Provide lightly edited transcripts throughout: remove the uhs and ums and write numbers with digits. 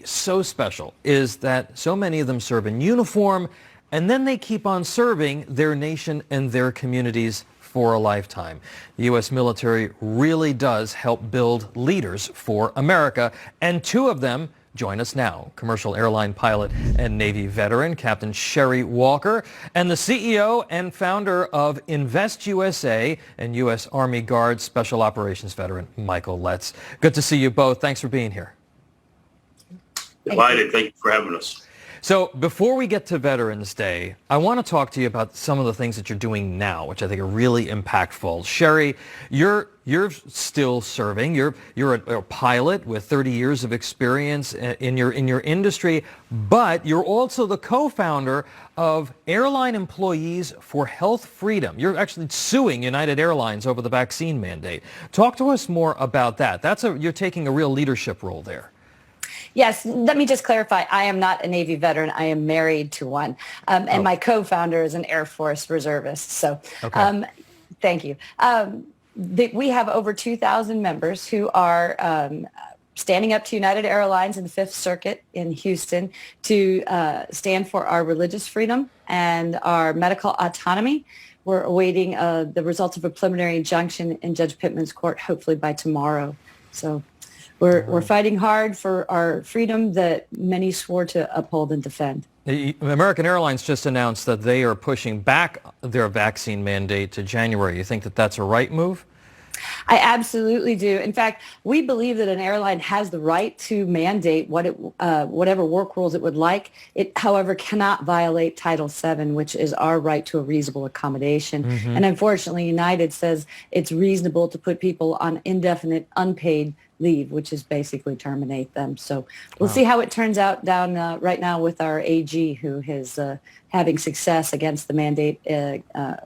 so special is that so many of them serve in uniform, and then they keep on serving their nation and their communities for a lifetime. The U.S. military really does help build leaders for America, and two of them join us now. Commercial airline pilot and Navy veteran Captain Sherry Walker, and the CEO and founder of Invest USA and U.S. Army Guard Special Operations veteran Michael Letts. Good to see you both. Thanks for being here. Delighted. Thank you for having us. So before we get to Veterans Day, I want to talk to you about some of the things that you're doing now, which I think are really impactful. Sherry, you're still serving. You're a pilot with 30 years of experience in your industry, but you're also the co-founder of Airline Employees for Health Freedom. You're actually suing United Airlines over the vaccine mandate. Talk to us more about that. You're taking a real leadership role there. Yes, let me just clarify. I am not a Navy veteran. I am married to one. And my co-founder is an Air Force reservist. So thank you. We have over 2,000 members who are standing up to United Airlines in the Fifth Circuit in Houston to stand for our religious freedom and our medical autonomy. We're awaiting the results of a preliminary injunction in Judge Pittman's court, hopefully by tomorrow. So we're fighting hard for our freedom that many swore to uphold and defend. American Airlines just announced that they are pushing back their vaccine mandate to January. You think that that's a right move? I absolutely do. In fact, we believe that an airline has the right to mandate whatever work rules it would like. It, however, cannot violate Title VII, which is our right to a reasonable accommodation. And unfortunately, United says it's reasonable to put people on indefinite unpaid leave, which is basically terminate them. So we'll see how it turns out down right now with our AG, who is having success against the mandate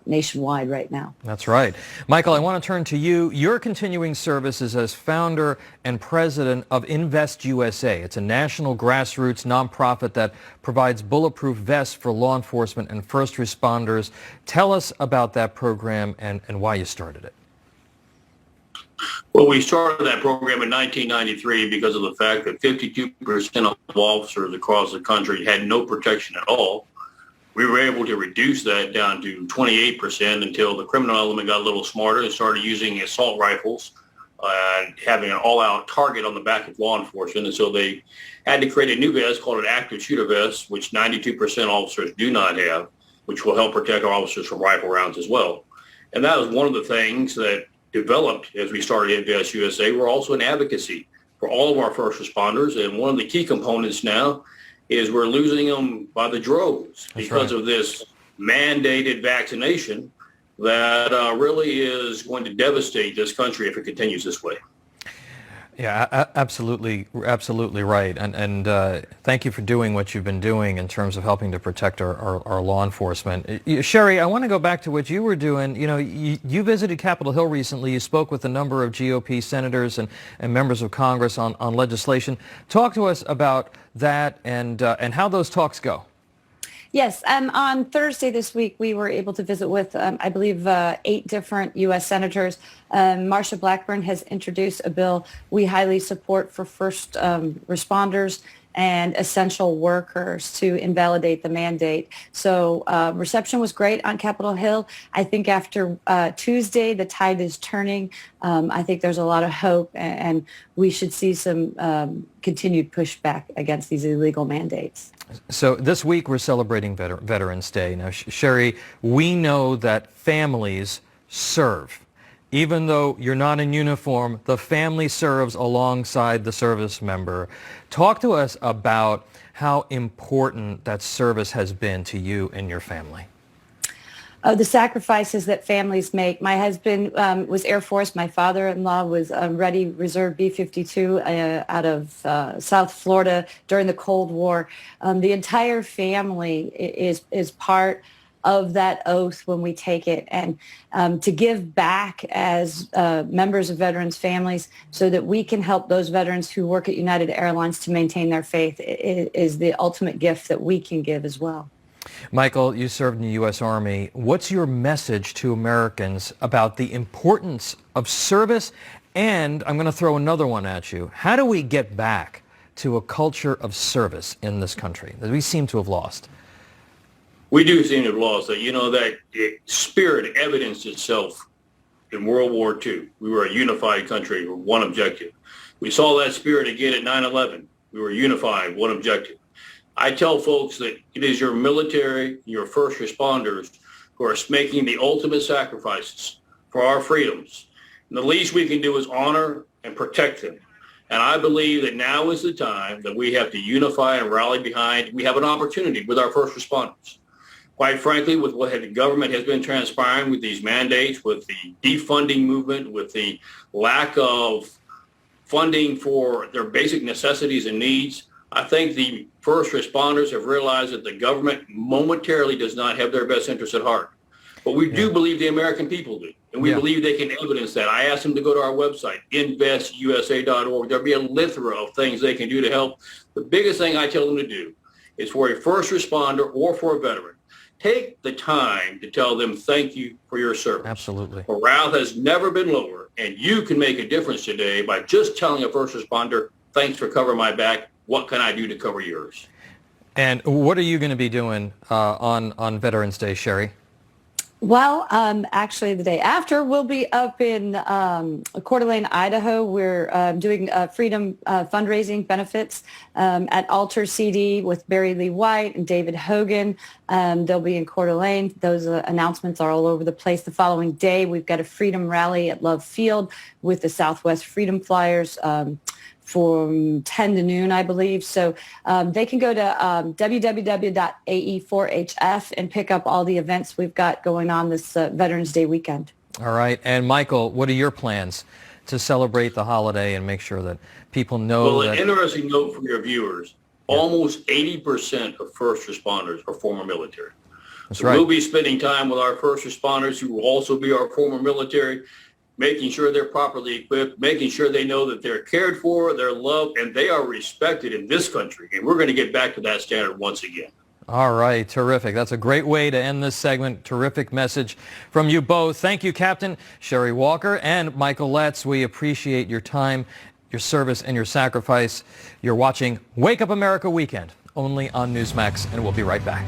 nationwide right now. That's right. Michael, I want to turn to you. Your continuing service is as founder and president of Invest USA. It's a national grassroots nonprofit that provides bulletproof vests for law enforcement and first responders. Tell us about that program and why you started it. Well, we started that program in 1993 because of the fact that 52% of officers across the country had no protection at all. We were able to reduce that down to 28% until the criminal element got a little smarter and started using assault rifles and having an all-out target on the back of law enforcement. And so they had to create a new vest called an active shooter vest, which 92% officers do not have, which will help protect our officers from rifle rounds as well. And that was one of the things that developed as we started Invest USA. We're also in advocacy for all of our first responders, and one of the key components now is we're losing them by the droves because of this mandated vaccination that really is going to devastate this country if it continues this way. Yeah, absolutely right. And thank you for doing what you've been doing in terms of helping to protect our law enforcement. Sherry, I want to go back to what you were doing. You know, you visited Capitol Hill recently. You spoke with a number of GOP senators and members of Congress on legislation. Talk to us about that and how those talks go. Yes, on Thursday this week, we were able to visit with, I believe, 8 different U.S. senators. Marsha Blackburn has introduced a bill we highly support for first responders and essential workers to invalidate the mandate. So reception was great on Capitol Hill. I think after Tuesday, the tide is turning. I think there's a lot of hope, and we should see some continued pushback against these illegal mandates. So this week we're celebrating Veterans Day. Now, Sherry, we know that families serve. Even though you're not in uniform, the family serves alongside the service member. Talk to us about how important that service has been to you and your family. The sacrifices that families make. My husband was Air Force. My father-in-law was Ready Reserve B-52 out of South Florida during the Cold War. The entire family is part of that oath when we take it, and to give back as members of veterans' families so that we can help those veterans who work at United Airlines to maintain their faith is the ultimate gift that we can give as well. Michael, you served in the U.S. Army. What's your message to Americans about the importance of service? And I'm going to throw another one at you. How do we get back to a culture of service in this country that we seem to have lost? We do seem to have lost that. That spirit evidenced itself in World War II. We were a unified country with one objective. We saw that spirit again at 9/11. We were unified, one objective. I tell folks that it is your military, your first responders who are making the ultimate sacrifices for our freedoms. And the least we can do is honor and protect them. And I believe that now is the time that we have to unify and rally behind. We have an opportunity with our first responders. Quite frankly, with what the government has been transpiring with these mandates, with the defunding movement, with the lack of funding for their basic necessities and needs, I think the first responders have realized that the government momentarily does not have their best interests at heart. But we do believe the American people do. And we believe they can evidence that. I asked them to go to our website, investusa.org. There'll be a plethora of things they can do to help. The biggest thing I tell them to do is for a first responder or for a veteran, take the time to tell them thank you for your service. Absolutely. Morale has never been lower, and you can make a difference today by just telling a first responder, thanks for covering my back. What can I do to cover yours? And what are you going to be doing on Veterans Day, Sherry? Well, actually, the day after, we'll be up in Coeur d'Alene, Idaho. We're doing freedom fundraising benefits at Alter CD with Barry Lee White and David Hogan. They'll be in Coeur d'Alene. Those announcements are all over the place. The following day, we've got a freedom rally at Love Field with the Southwest Freedom Flyers from 10 to noon, I believe. So they can go to www.ae4hf and pick up all the events we've got going on this Veterans Day weekend. All right. And Michael, what are your plans to celebrate the holiday and make sure that people know that... Well, an interesting note for your viewers, almost 80% of first responders are former military. That's so right. We'll be spending time with our first responders who will also be our former military, making sure they're properly equipped, making sure they know that they're cared for, they're loved, and they are respected in this country. And we're going to get back to that standard once again. All right, terrific. That's a great way to end this segment. Terrific message from you both. Thank you, Captain Sherry Walker and Michael Letts. We appreciate your time, your service, and your sacrifice. You're watching Wake Up America Weekend, only on Newsmax, and we'll be right back.